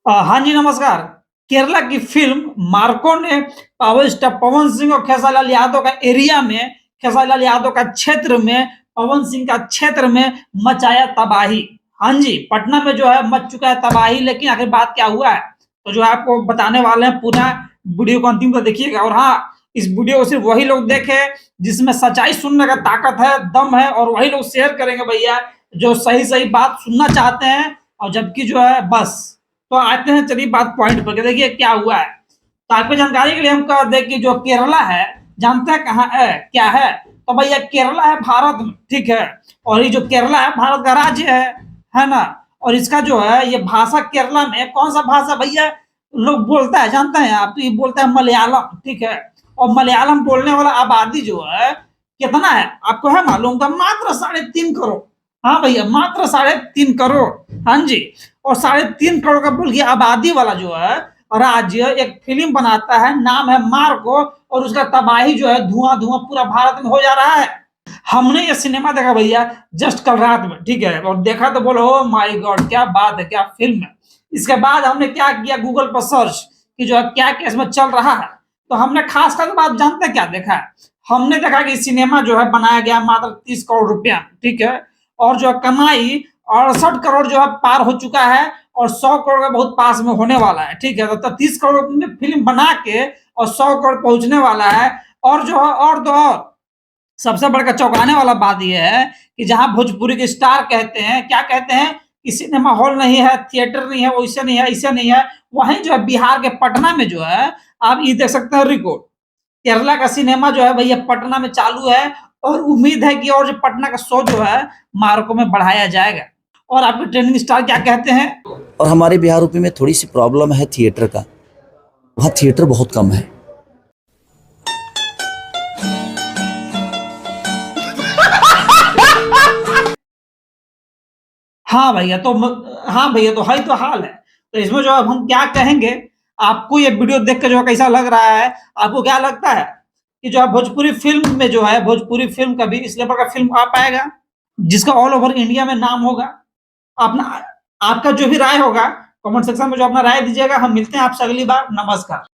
हाँ जी, नमस्कार। केरला की फ़िल्म मार्को ने पावर स्टार पवन सिंह और खेसारीलाल यादव का एरिया में, खेसारीलाल यादव का क्षेत्र में, पवन सिंह का क्षेत्र में मचाया तबाही। हाँ जी, पटना में जो है मच चुका है तबाही, लेकिन आखिर बात क्या हुआ है? तो जो है आपको बताने वाले हैं, पूरा वीडियो को अंतिम तक देखिएगा। और हाँ, इस वीडियो को सिर्फ़ वही लोग देखें जिसमें सच्चाई सुनने का ताकत है, दम है, और वही लोग शेयर करेंगे भैया जो सही-सही बात सुनना चाहते हैं। और जबकि जो है बस तो आते हैं, चलिए बात पॉइंट पर कि देखिए क्या हुआ है। तो आपको जानकारी के लिए हम कह दें कि जो केरला है, जानते हैं कहाँ है, क्या है? तो भैया केरला है भारत में, ठीक है? और ये जो केरला है भारत का राज्य है ना? और इसका जो है ये भाषा केरला में कौन-सा भाषा भैया लोग बोलता है जानते हैं आप? तो ये बोलता है मलयालम, ठीक है? और मलयालम बोलने वाला आबादी जो है कितना है? आपको है मालूम? तो मात्र 3.5 करोड़। हाँ भैया, मात्र 3.5 करोड़। हाँ जी। और 3.5 करोड़ का बोल की आबादी वाला जो है राज्य एक फिल्म बनाता है, नाम है मार्को, और उसका तबाही जो है धुआं-धुआं पूरा भारत में हो जा रहा है। हमने ये सिनेमा देखा भैया जस्ट कल रात में, ठीक है? और देखा तो बोलो ओह माय गॉड! क्या बात है, क्या फ़िल्म है। इसके बाद हमने क्या किया गूगल पर सर्च कि जो है क्या-क्या इसमें चल रहा है। तो हमने खास कर बात जानते हैं क्या देखा है? हमने देखा कि सिनेमा जो है बनाया गया मात्र 30 करोड़ रुपया, ठीक है? और जो कमाई 68 करोड़ जो है पार हो चुका है, और 100 करोड़ का बहुत पास में होने वाला है, ठीक है? तो 30 करोड़ में फ़िल्म बना के और 100 करोड़ पहुँचने वाला है। और जो है और तो और सबसे बढ़कर चौंकाने वाला बात ये है कि जहाँ भोजपुरी के स्टार कहते हैं, क्या कहते हैं कि सिनेमा हॉल नहीं है, थिएटर नहीं है, वैसे नहीं है, ऐसे नहीं है। वहीं जो है बिहार के पटना में जो है आप ये देख सकते हैं रिकॉर्ड। केरला का सिनेमा जो है भैया पटना में चालू है, और उम्मीद है कि और जो पटना का शो जो है मार्को में बढ़ाया जाएगा। और आपके ट्रेंडिंग स्टार क्या कहते हैं? और हमारे बिहार यूपी में थोड़ी सी प्रॉब्लम है थिएटर का, वहाँ थिएटर बहुत कम है। हाँ भैया, तो हाँ भैया, तो है तो हाल है। तो इसमें जो अब हम क्या कहेंगे, आपको ये वीडियो देख के जो है कैसा लग रहा है? आपको क्या लगता है कि जो है भोजपुरी फ़िल्म में जो है भोजपुरी फ़िल्म कभी इस लेवल का फ़िल्म आ पाएगा, जिसका ऑल ओवर इंडिया में नाम होगा? अपना आपका जो भी राय होगा कमेंट सेक्शन में जो अपना राय दीजिएगा। हम मिलते हैं आपसे अगली बार। नमस्कार।